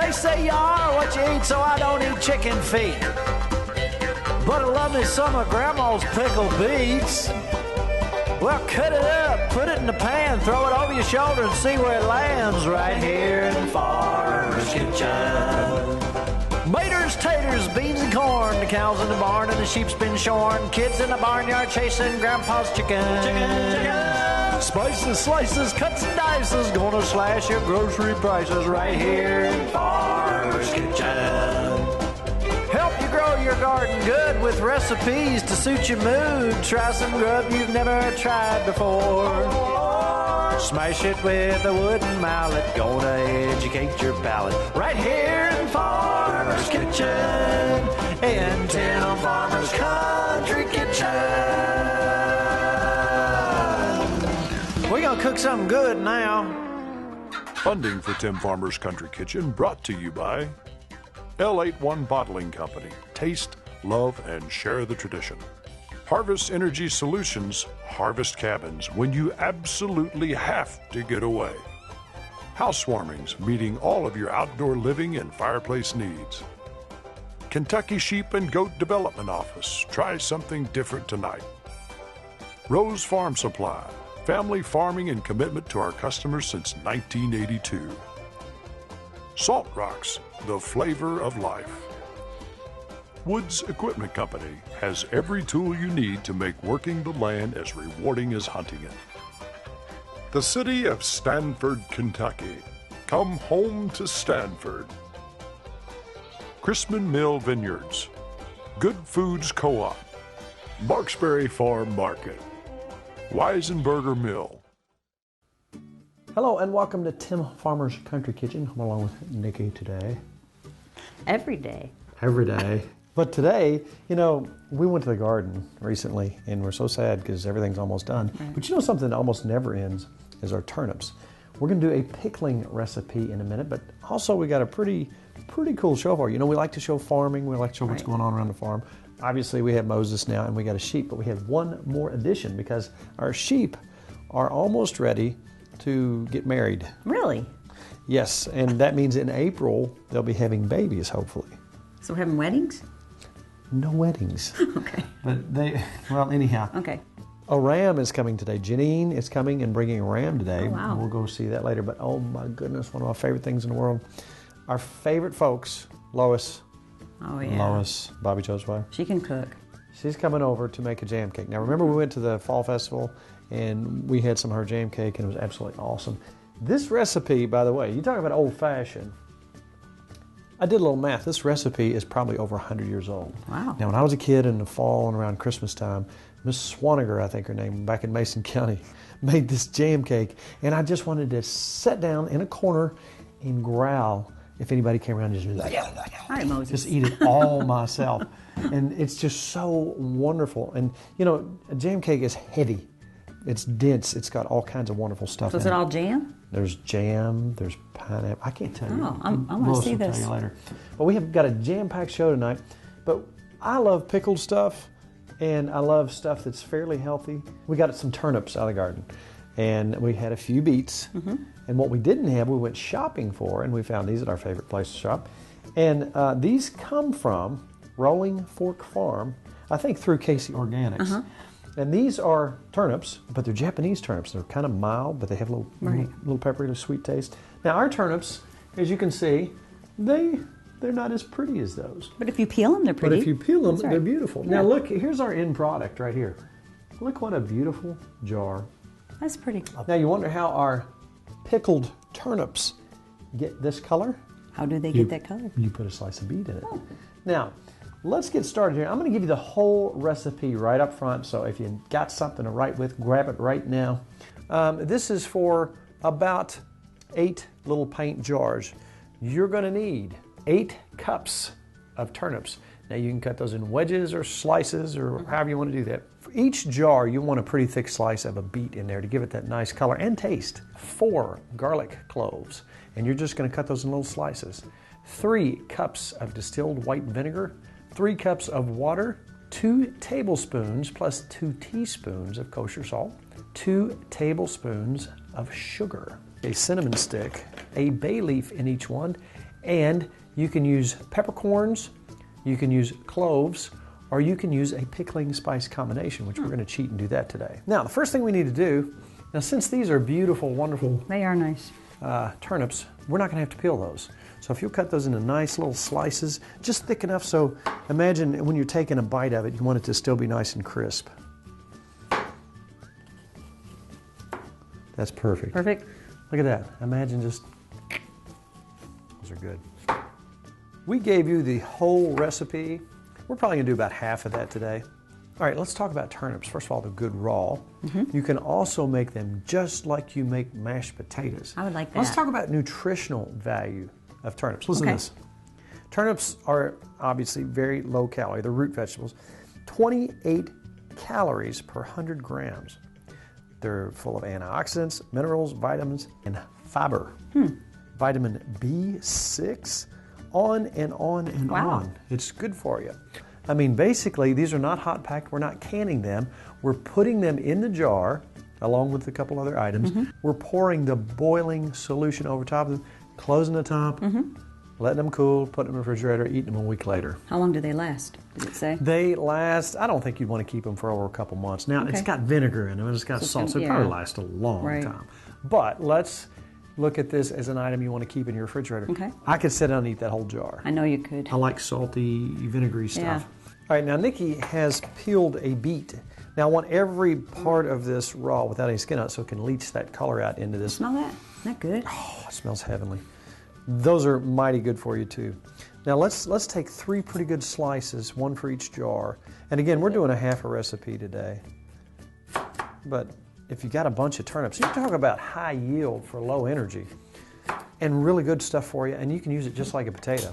They say you are what you eat, so I don't eat chicken feet. But I love me some of Grandma's pickled beets. Well, cut it up, put it in the pan, throw it over your shoulder and see where it lands right here in Farmer's Kitchen. Maters, taters, beans and corn, the cows in the barn and the sheep's been shorn, kids in the barnyard chasing Grandpa's chicken. Spices, slices, cuts and dices, gonna slash your grocery prices right here in Farmer's Kitchen. Help you grow your garden good with recipes to suit your mood. Try some grub you've never tried before. Smash it with a wooden mallet. Gonna educate your palate. Right here in Farmer's Kitchen. In Tim Farmer's Country Kitchen. We're gonna cook something good now. Funding for Tim Farmer's Country Kitchen brought to you by L81 Bottling Company. Taste, love, and share the tradition. Harvest Energy Solutions. Harvest cabins when you absolutely have to get away. Housewarmings, meeting all of your outdoor living and fireplace needs. Kentucky Sheep and Goat Development Office. Try something different tonight. Rose Farm Supply. Family farming and commitment to our customers since 1982. Salt Rocks, the flavor of life. Woods Equipment Company has every tool you need to make working the land as rewarding as hunting it. The city of Stanford, Kentucky. Come home to Stanford. Chrisman Mill Vineyards. Good Foods Co-op. Marksbury Farm Market. Weisenberger Mill. Hello and welcome to Tim Farmer's Country Kitchen. I'm along with Nicki today. Every day. Every day. But today, you know, we went to the garden recently and we're so sad because everything's almost done. Right. But you know something that almost never ends is our turnips. We're going to do a pickling recipe in a minute, but also we got a pretty cool show for you. You know, we like to show farming. We like to show what's going on around the farm. Obviously, we have Moses now and we got a sheep, but we have one more addition because our sheep are almost ready to get married. Really? Yes, and that means in April they'll be having babies, hopefully. So we're having weddings? No weddings. Okay. But anyhow. Okay. A ram is coming today. Jeneen is coming and bringing a ram today. Oh, wow. We'll go see that later. But oh my goodness, one of my favorite things in the world. Our favorite folks, Lois. Oh yeah. Lois, Bobby Joe's wife. She can cook. She's coming over to make a jam cake. Now remember we went to the fall festival and we had some of her jam cake and it was absolutely awesome. This recipe, by the way, you talk about old fashioned. I did a little math. This recipe is probably over 100 years old. Wow. Now when I was a kid in the fall and around Christmas time, Miss Swaniger, I think her name, back in Mason County, made this jam cake and I just wanted to sit down in a corner and growl if anybody came around and just like, Hi, Moses. just eat it all myself. And it's just so wonderful. And you know, a jam cake is heavy. It's dense. It's got all kinds of wonderful stuff. So is it all jam? There's jam. There's pineapple. I can't tell you. Oh, I want to see this. Tell you later. But we have got a jam-packed show tonight. But I love pickled stuff, and I love stuff that's fairly healthy. We got some turnips out of the garden, and we had a few beets. Mm-hmm. And what we didn't have, we went shopping for, and we found these at our favorite place to shop. And these come from Rolling Fork Farm, I think through Casey Organics. Uh-huh. And these are turnips, but they're Japanese turnips. They're kind of mild, but they have a little peppery, little sweet taste. Now our turnips, as you can see, they're not as pretty as those. But if you peel them, they're pretty. But if you peel them, That's they're right. beautiful. Yeah. Now look, here's our end product right here. Look what a beautiful jar. That's pretty. Now you wonder how our pickled turnips get this color? How do they get that color? You put a slice of beet in it. Oh. Now, let's get started here. I'm going to give you the whole recipe right up front, so if you got something to write with, grab it right now. This is for about 8 little paint jars. You're going to need 8 cups of turnips. Now you can cut those in wedges or slices or however you want to do that. For each jar, you want a pretty thick slice of a beet in there to give it that nice color and taste. 4 garlic cloves, and you're just going to cut those in little slices. 3 cups of distilled white vinegar, 3 cups of water, 2 tablespoons plus 2 teaspoons of kosher salt, 2 tablespoons of sugar, a cinnamon stick, a bay leaf in each one, And you can use peppercorns, you can use cloves, or you can use a pickling spice combination, which we're going to cheat and do that today. Now, the first thing we need to do, now since these are beautiful, wonderful They are nice. turnips, we're not going to have to peel those. So if you'll cut those into nice little slices, just thick enough so imagine when you're taking a bite of it, you want it to still be nice and crisp. That's perfect. Perfect. Look at that. Imagine just, those are good. We gave you the whole recipe. We're probably gonna do about half of that today. All right, let's talk about turnips. First of all, they're good raw. You can also make them just like you make mashed potatoes. I would like that. Let's talk about nutritional value of turnips. Listen to this. Turnips are obviously very low calorie. They're root vegetables. 28 calories per 100 grams. They're full of antioxidants, minerals, vitamins, and fiber. Vitamin B6, on and on and on. It's good for you. I mean, basically, these are not hot packed. We're not canning them. We're putting them in the jar, along with a couple other items. We're pouring the boiling solution over top of them, closing the top, letting them cool, putting them in the refrigerator, eating them a week later. How long do they last? Does it say? They last, I don't think you'd want to keep them for over a couple months. Now, it's got vinegar in them, and it's got salt, so it probably lasts a long time. But let's look at this as an item you want to keep in your refrigerator. Okay. I could sit down and eat that whole jar. I know you could. I like salty, vinegary stuff. Yeah. All right, now Nicki has peeled a beet. Now I want every part of this raw without any skin on it so it can leach that color out into this. Smell that? Isn't that good? Oh, it smells heavenly. Those are mighty good for you too. Now let's take 3 pretty good slices, 1 for each jar. And again, we're doing a half a recipe today. But if you got a bunch of turnips, you're talking about high yield for low energy and really good stuff for you, and you can use it just like a potato.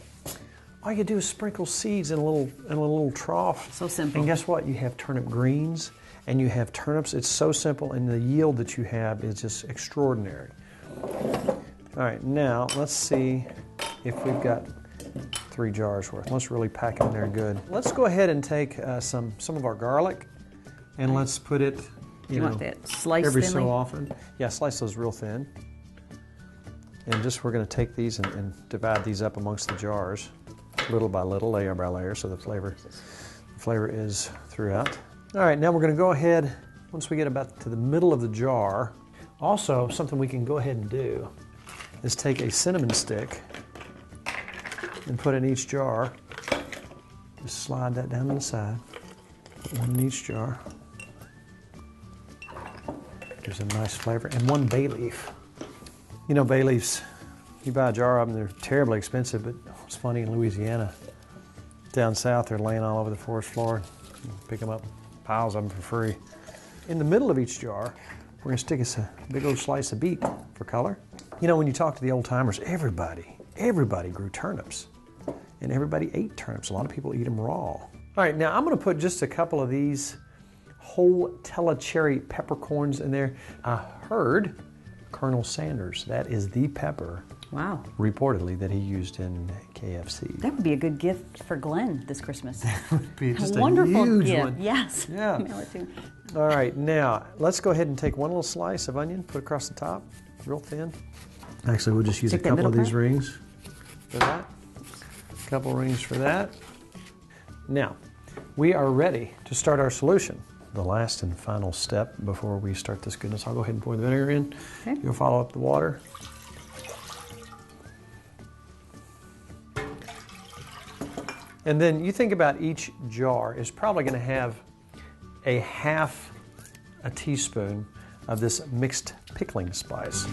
All you do is sprinkle seeds in a little trough. So simple. And guess what? You have turnip greens and you have turnips. It's so simple, and the yield that you have is just extraordinary. All right, now let's see if we've got 3 jars worth. Let's really pack it in there good. Let's go ahead and take some of our garlic, and let's put it, you know, want that sliced every thinly? so often. Yeah, slice those real thin. And just we're going to take these and divide these up amongst the jars, little by little, layer by layer, so the flavor is throughout. All right, now we're going to go ahead, once we get about to the middle of the jar, also something we can go ahead and do is take a cinnamon stick and put in each jar. Just slide that down to the side. Put 1 in each jar. Gives a nice flavor. And 1 bay leaf. You know, bay leaves, you buy a jar of them, they're terribly expensive, but it's funny, in Louisiana, down south, they're laying all over the forest floor. You can pick them up, piles of them for free. In the middle of each jar, we're going to stick us a big old slice of beet for color. You know, when you talk to the old timers, everybody grew turnips, and everybody ate turnips. A lot of people eat them raw. All right, now I'm going to put just a couple of these whole telecherry peppercorns in there. I heard Colonel Sanders, that is the pepper, Wow. reportedly, that he used in KFC. That would be a good gift for Glenn this Christmas. would be just a a wonderful huge gift. one. Yes. Yeah. Mail it to him. All right, now let's go ahead and take 1 little slice of onion, put across the top, real thin. Actually, we'll just use Take a that couple of middle these part? rings for that. A couple rings for that. Now, we are ready to start our solution. The last and final step before we start this goodness. I'll go ahead and pour the vinegar in. Okay. You'll follow up the water. And then you think about each jar is probably going to have a half a teaspoon of this mixed pickling spice.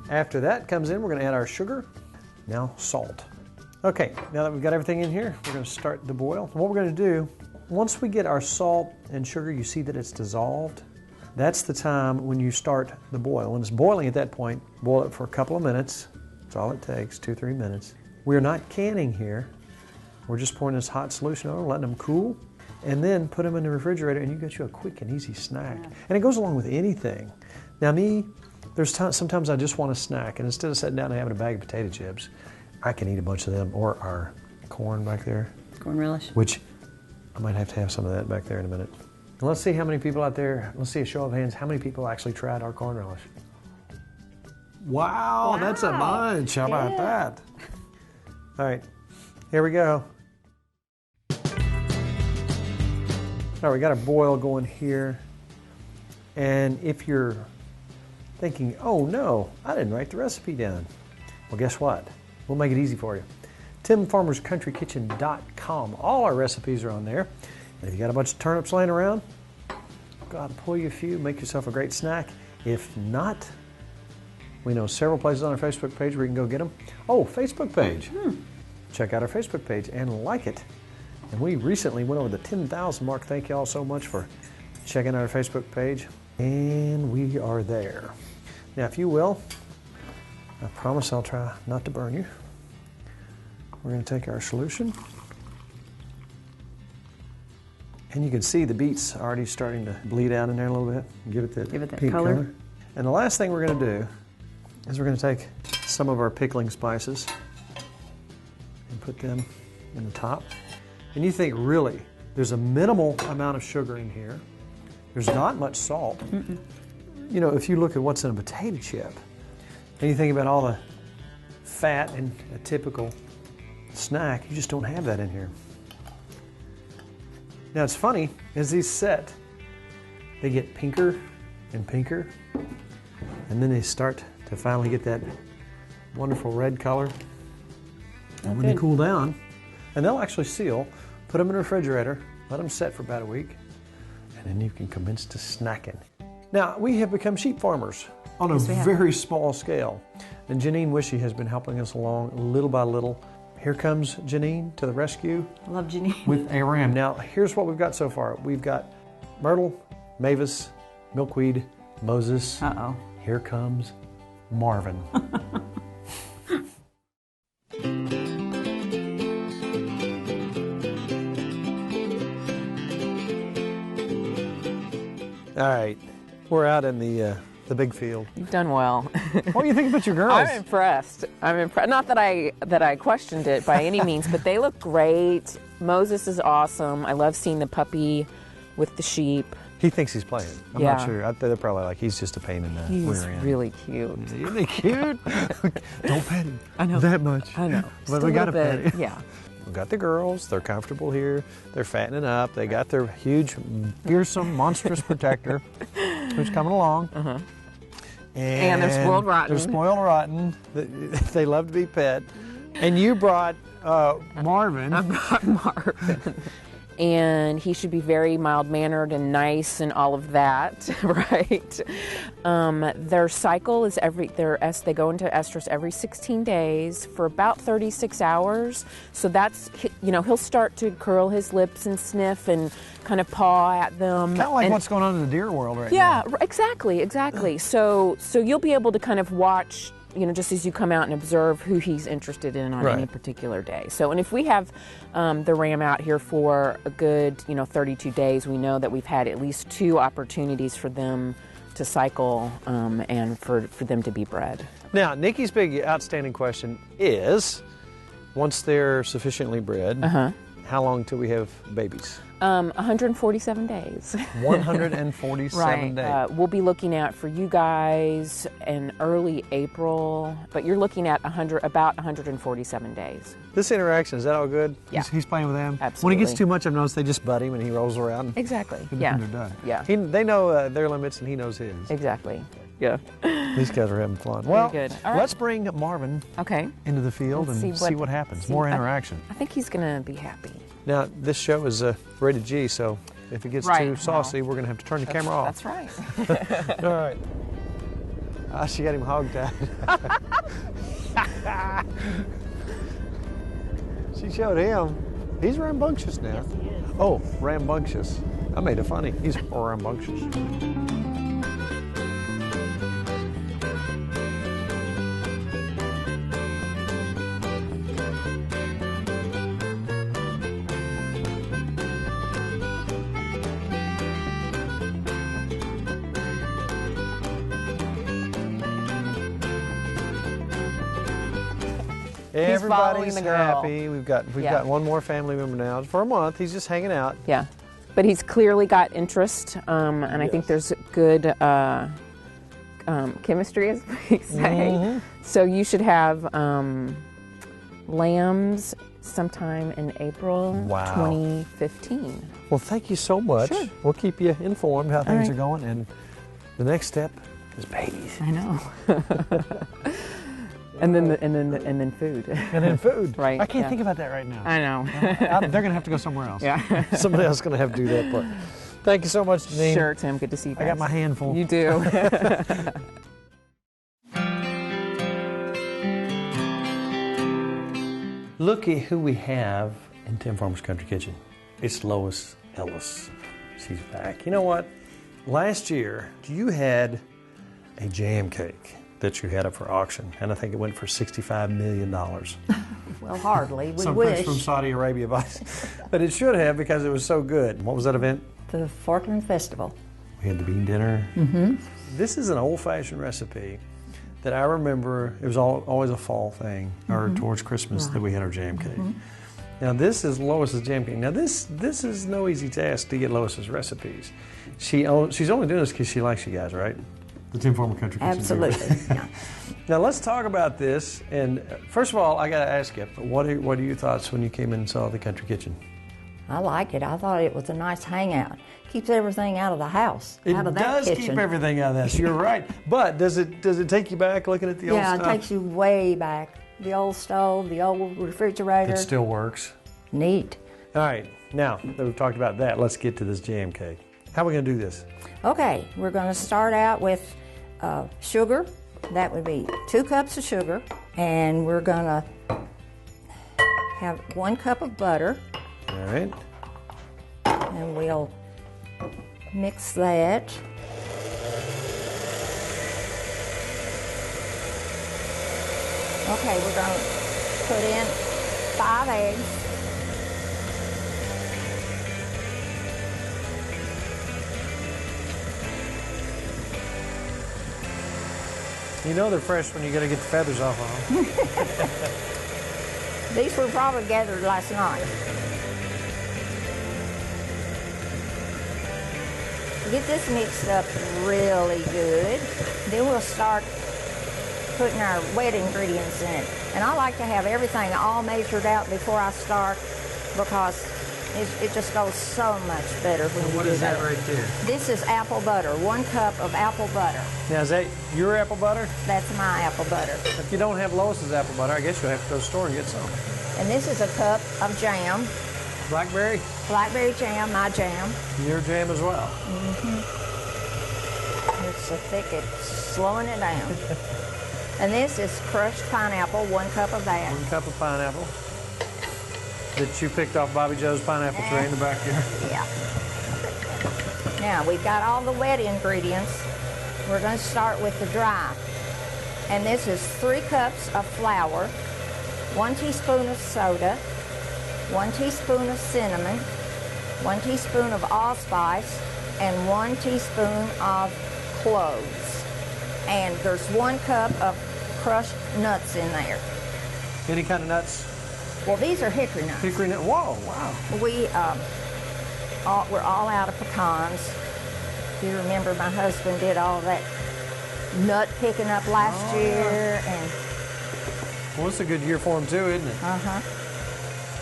After that comes in, we're going to add our sugar. Now salt. Okay, now that we've got everything in here, we're going to start the boil. And what we're going to do, once we get our salt and sugar, you see that it's dissolved. That's the time when you start the boil. When it's boiling at that point, boil it for a couple of minutes. That's all it takes, 2-3 minutes. We're not canning here. We're just pouring this hot solution over, letting them cool, and then put them in the refrigerator, and you get you a quick and easy snack. Yeah. And it goes along with anything. Now me, sometimes I just want a snack, and instead of sitting down and having a bag of potato chips, I can eat a bunch of them, or our corn back there, Corn relish. which I might have to have some of that back there in a minute. And let's see how many people out there, let's see a show of hands, how many people actually tried our corn relish? Wow, that's a bunch. How about that? All right, here we go. All right, we got a boil going here. And if you're thinking, oh no, I didn't write the recipe down. Well, guess what? We'll make it easy for you. TimFarmersCountryKitchen.com. All our recipes are on there. And if you got a bunch of turnips laying around, go out and pull you a few, make yourself a great snack. If not, we know several places on our Facebook page where you can go get them. Oh, Facebook page. Check out our Facebook page and like it. And we recently went over the 10,000 mark. Thank you all so much for checking out our Facebook page. And we are there. Now, if you will, I promise I'll try not to burn you. We're going to take our solution. And you can see the beets already starting to bleed out in there a little bit. Give it that pink color. And the last thing we're going to do is we're going to take some of our pickling spices and put them in the top. And you think, really, there's a minimal amount of sugar in here. There's not much salt. You know, if you look at what's in a potato chip, and you think about all the fat in a typical snack, you just don't have that in here. Now, it's funny, as these set, they get pinker and pinker, and then they start to finally get that wonderful red color. And when they cool down, and they'll actually seal, put them in the refrigerator, let them set for about a week, and then you can commence to snacking. Now, we have become sheep farmers on a very small scale, and Jeneen Wiche has been helping us along little by little. Here comes Jeneen to the rescue. I love Jeneen. With a ram. Now, here's what we've got so far. We've got myrtle, mavis, milkweed, Moses. Uh-oh. Here comes Marvin. All right, we're out in the big field. You've done well. What do you think about your girls? I'm impressed. Not that I questioned it by any means, but they look great. Moses is awesome. I love seeing the puppy with the sheep. He thinks he's playing. I'm not sure. They're probably like, he's just a pain in the He's rear end. really cute. Isn't he cute? Don't pet him. I know. That much. I know. But we got to pet him. Yeah. We got the girls. They're comfortable here. They're fattening up. They got their huge, fearsome, monstrous protector who's coming along. And they're spoiled rotten. They're spoiled rotten. They love to be pet. And you brought Marvin. I brought Marvin. And he should be very mild-mannered and nice and all of that, right? Their cycle is they go into estrus every 16 days for about 36 hours. So that's, he'll start to curl his lips and sniff and kind of paw at them. Kind of like what's going on in the deer world right now. Yeah, exactly. So you'll be able to kind of watch, just as you come out and observe who he's interested in on any particular day. So, and if we have the ram out here for a good, 32 days, we know that we've had at least 2 opportunities for them to cycle and for them to be bred. Now, Nicki's big outstanding question is, once they're sufficiently bred, how long till we have babies? 147 days. 147 days. We'll be looking at for you guys in early April, but you're looking at about 147 days. This interaction, is that all good? Yeah. He's playing with them? Absolutely. When he gets too much, I've noticed they just butt him and he rolls around. Exactly. And Yeah. they're done. Yeah. They know their limits and he knows his. Exactly. Yeah. These guys are having fun. Well, good. All right. Let's bring Marvin into the field and see what happens. More interaction. I think he's going to be happy. Now, this show is rated G, so if it gets too saucy, we're going to have to turn the camera off. That's right. All right. She got him hog-tied. She showed him. He's rambunctious now. Yes, he is. Oh, rambunctious. I made it funny. He's rambunctious. Everybody's happy. We've got one more family member now for a month. He's just hanging out. Yeah, but he's clearly got interest, and I think there's good chemistry, as we say. So you should have lambs sometime in April Wow. 2015. Well, thank you so much. Sure. We'll keep you informed how things right. are going. And the next step is babies. I know. and then food. And then food. Right, I can't yeah. think about that right now. I know. They're going to have to go somewhere else. Yeah. Somebody else is going to have to do that part. Thank you so much, Jeneen. Sure, Tim. Good to see you guys. I got my hand full. You do. Look at who we have in Tim Farmer's Country Kitchen. It's Lois Ellis. She's back. You know what? Last year, you had a jam cake that you had up for auction, and I think it went for $65 million. Well, hardly. We Some wish. prince from Saudi Arabia, but it should have because it was so good. What was that event? The Forkland Festival. We had the bean dinner. This is an old-fashioned recipe that I remember. It was always a fall thing, or towards Christmas, that we had our jam cake. Now this is Lois's jam cake. Now this is no easy task to get Lois's recipes. She's only doing this because she likes you guys, right? The Tim Farmer Country Kitchen. Absolutely. Yeah. Now let's talk about this. And first of all, I got to ask you, what are your thoughts when you came in and saw the Country Kitchen? I like it. I thought it was a nice hangout. Keeps everything out of the house, It out of that does kitchen. keep everything out of this. You're right. But does it take you back looking at the old Yeah, stuff? it takes you way back. The old stove, the old refrigerator. It still works. Neat. All right. Now that we've talked about that, let's get to this jam cake. How are we going to do this? Okay, we're going to start out with sugar. That would be 2 cups of sugar. And we're going to have 1 cup of butter. All right. And we'll mix that. Okay, we're going to put in 5 eggs. You know they're fresh when you got to get the feathers off of them. These were probably gathered last night. Get this mixed up really good. Then we'll start putting our wet ingredients in it. And I like to have everything all measured out before I start because it just goes so much better when you do that. What is that right there? This is apple butter, 1 cup of apple butter. Now, is that your apple butter? That's my apple butter. If you don't have Lois's apple butter, I guess you'll have to go to the store and get some. And this is a cup of jam, Blackberry? blackberry jam, my jam. Your jam as well. It's so thick, it's slowing it down. And this is crushed pineapple, 1 cup of that. 1 cup of pineapple that you picked off Bobby Joe's pineapple tree in the backyard. Yeah. Now, we've got all the wet ingredients. We're going to start with the dry. And this is 3 cups of flour, 1 teaspoon of soda, 1 teaspoon of cinnamon, 1 teaspoon of allspice, and 1 teaspoon of cloves. And there's 1 cup of crushed nuts in there. Any kind of nuts? Well, these are hickory nuts. Hickory nut. Whoa, wow. We're all out of pecans. If you remember, my husband did all that nut picking up last year, and Well, it's a good year for them too, isn't it?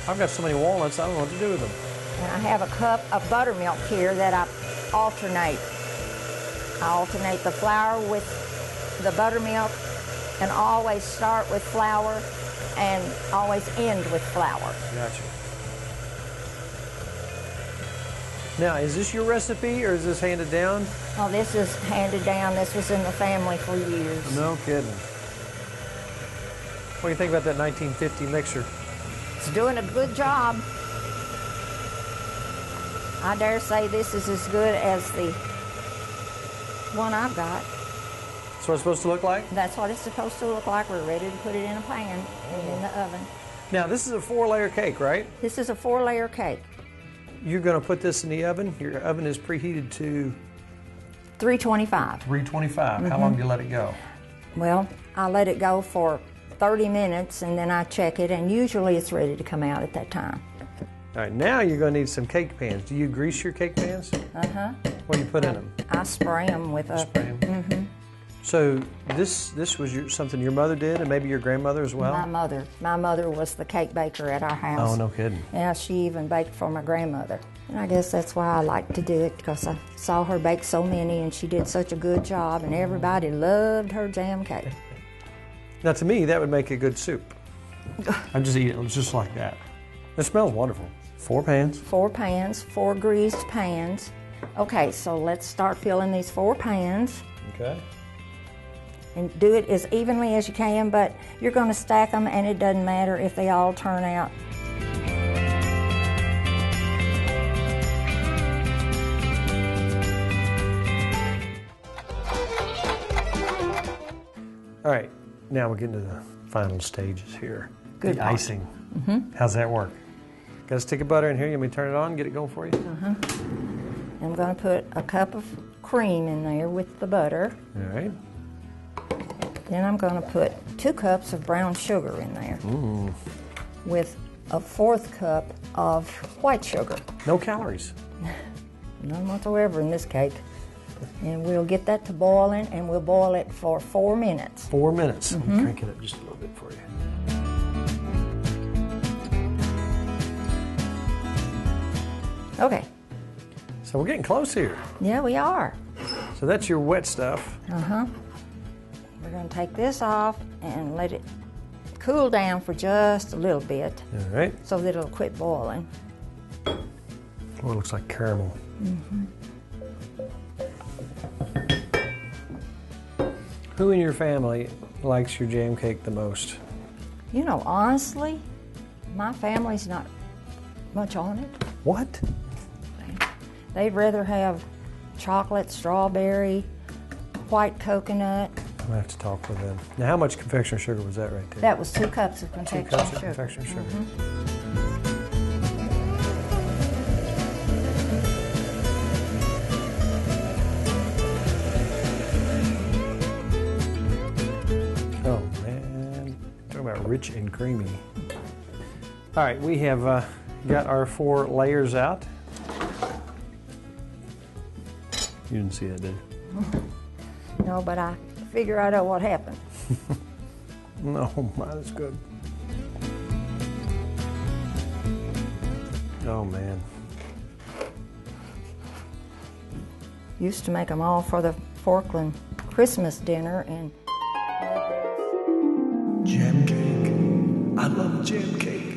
I've got so many walnuts, I don't know what to do with them. and I have a cup of buttermilk here that I alternate. I alternate the flour with the buttermilk, and always start with flour and always end with flour. Gotcha. Now, is this your recipe or is this handed down? Oh, this is handed down. This was in the family for years. No kidding. What do you think about that 1950 mixer? It's doing a good job. I dare say this is as good as the one I've got. That's what it's supposed to look like? That's what it's supposed to look like. We're ready to put it in a pan and in the oven. Now, this is a 4-layer cake, right? This is a 4-layer cake. You're going to put this in the oven. Your oven is preheated to 325. 325. How long do you let it go? Well, I let it go for 30 minutes and then I check it, and usually it's ready to come out at that time. All right, now you're going to need some cake pans. Do you grease your cake pans? Uh-huh. What do you put in them? I spray them with a... Spray 'em. So this was something your mother did, and maybe your grandmother as well? My mother was the cake baker at our house. Oh, no kidding. Yeah, she even baked for my grandmother. And I guess that's why I like to do it, because I saw her bake so many, and she did such a good job, and everybody loved her jam cake. Now, to me, that would make a good soup. I just eat it just like that. It smells wonderful. 4 pans. 4 pans, 4 greased pans. Okay, so let's start filling these 4 pans. Okay. And do it as evenly as you can, but you're going to stack them, and it doesn't matter if they all turn out. All right, now we're getting to the final stages here. Good the part. icing. How's that work? Got a stick of butter in here. You want me to turn it on and get it going for you? I'm going to put a cup of cream in there with the butter. All right. Then I'm going to put 2 cups of brown sugar in there with a 1/4 cup of white sugar. No calories. None whatsoever in this cake. And we'll get that to boiling, and we'll boil it for 4 minutes. 4 minutes. Let me crank it up just a little bit for you. Okay. So we're getting close here. Yeah, we are. So that's your wet stuff. We're going to take this off and let it cool down for just a little bit All right. so that it'll quit boiling. Oh, it looks like caramel. Who in your family likes your jam cake the most? You know, honestly, my family's not much on it. What? They'd rather have chocolate, strawberry, white coconut. I'm going to have to talk with them. Now, how much confectioner's sugar was that right there? That was 2 cups of 2 confectioner's cups of sugar. confectioner's sugar. Oh, man. Talking about rich and creamy. All right, we have got our 4 layers out. You didn't see that, did you? No, but I figure I know what happened. No, mine is good. Oh, man. Used to make them all for the Forkland Christmas dinner, and Jam cake. I love jam cake.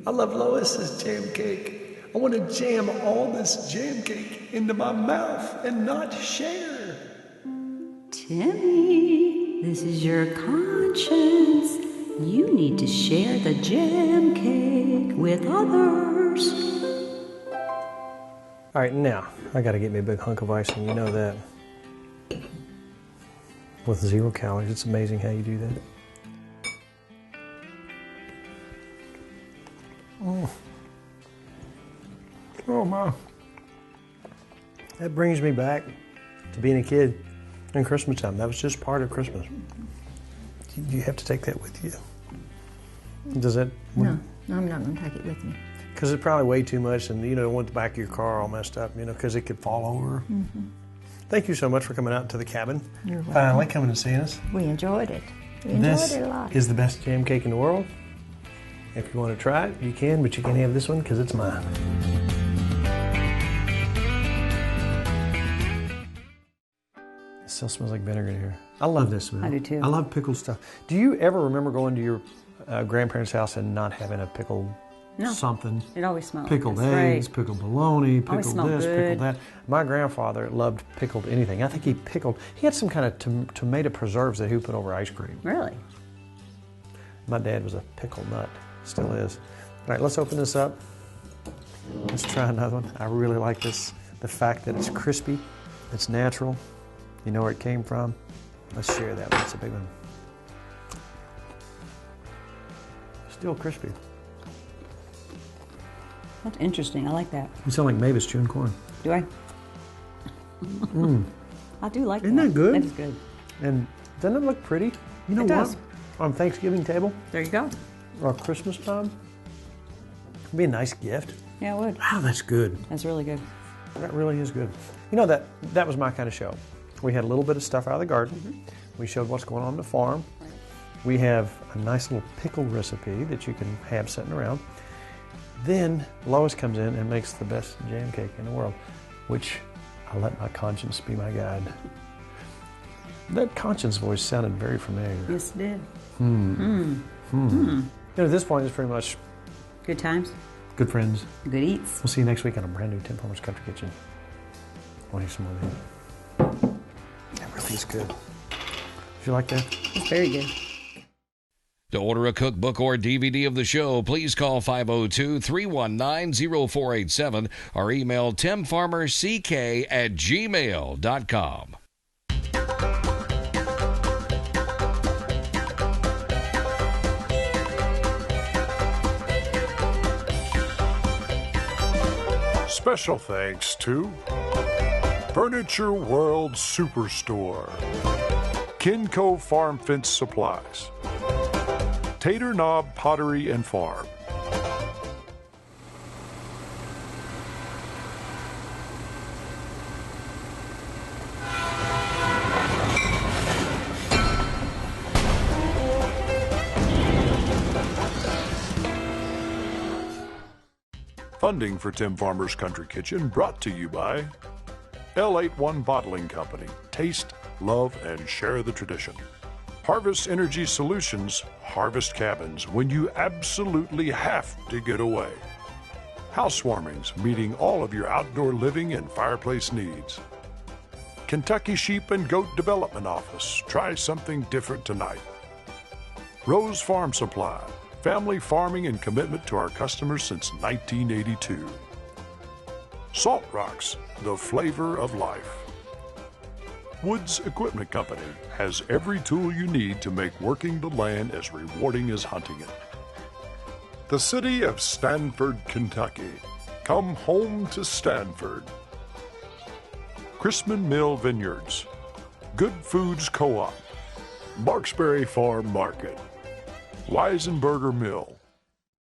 I love Lois's jam cake. I want to jam all this jam cake into my mouth and not share. Timmy, this is your conscience. You need to share the jam cake with others. All right, now, I got to get me a big hunk of icing. You know that. With 0 calories. It's amazing how you do that. Oh, my. That brings me back to being a kid in Christmas time. That was just part of Christmas. You have to take that with you. Does that? no, I'm not going to take it with me. Because it's probably way too much, and you don't want the back of your car all messed up, because it could fall over. Thank you so much for coming out to the cabin. You're welcome. Finally coming and seeing us. We enjoyed it. We enjoyed This it a lot. is the best jam cake in the world. If you want to try it, you can, but you can have this one because it's mine. It still smells like vinegar in here. I love this smell. I do too. I love pickled stuff. Do you ever remember going to your grandparents' house and not having a pickled something? It always smells Pickled it's eggs, great. pickled bologna, Always pickled smelled this, good. pickled that. My grandfather loved pickled anything. I think he had some kind of tomato preserves that he would put over ice cream. Really? My dad was a pickle nut, still is. All right, let's open this up. Let's try another one. I really like this, the fact that it's crispy, it's natural. You know where it came from. Let's share that one, it's a big one. Still crispy. That's interesting. I like that. You sound like Mavis chewing corn. Do I? I do like Isn't that good? That is good. And doesn't it look pretty? You know It what? does. On Thanksgiving table There you go. or Christmas time, it'd be a nice gift. Yeah, it would. Wow, that's good. That's really good. That really is good. You know, that was my kind of show. We had a little bit of stuff out of the garden. We showed what's going on the farm. We have a nice little pickled recipe that you can have sitting around. Then Lois comes in and makes the best jam cake in the world, which I let my conscience be my guide. That conscience voice sounded very familiar. Yes, it did. You know, at this point, it's pretty much Good times, good friends. good eats. We'll see you next week on a brand new Tim Farmer's Country Kitchen. Want to eat some more of these? That really is good. Did you like that? It's very good. To order a cookbook or DVD of the show, please call 502-319-0487 or email timfarmerck@gmail.com. Special thanks to Furniture World Superstore, Kinco Farm Fence Supplies, Tater Knob Pottery and Farm. Funding for Tim Farmer's Country Kitchen brought to you by L81 Bottling Company. Taste, love, and share the tradition. Harvest Energy Solutions, harvest cabins when you absolutely have to get away. Housewarmings, meeting all of your outdoor living and fireplace needs. Kentucky Sheep and Goat Development Office, try something different tonight. Rose Farm Supply, family farming and commitment to our customers since 1982. Salt Rocks, the flavor of life. Woods Equipment Company has every tool you need to make working the land as rewarding as hunting it. The city of Stanford, Kentucky. Come home to Stanford. Chrisman Mill Vineyards. Good Foods Co-op. Barksbury Farm Market. Weisenberger Mill.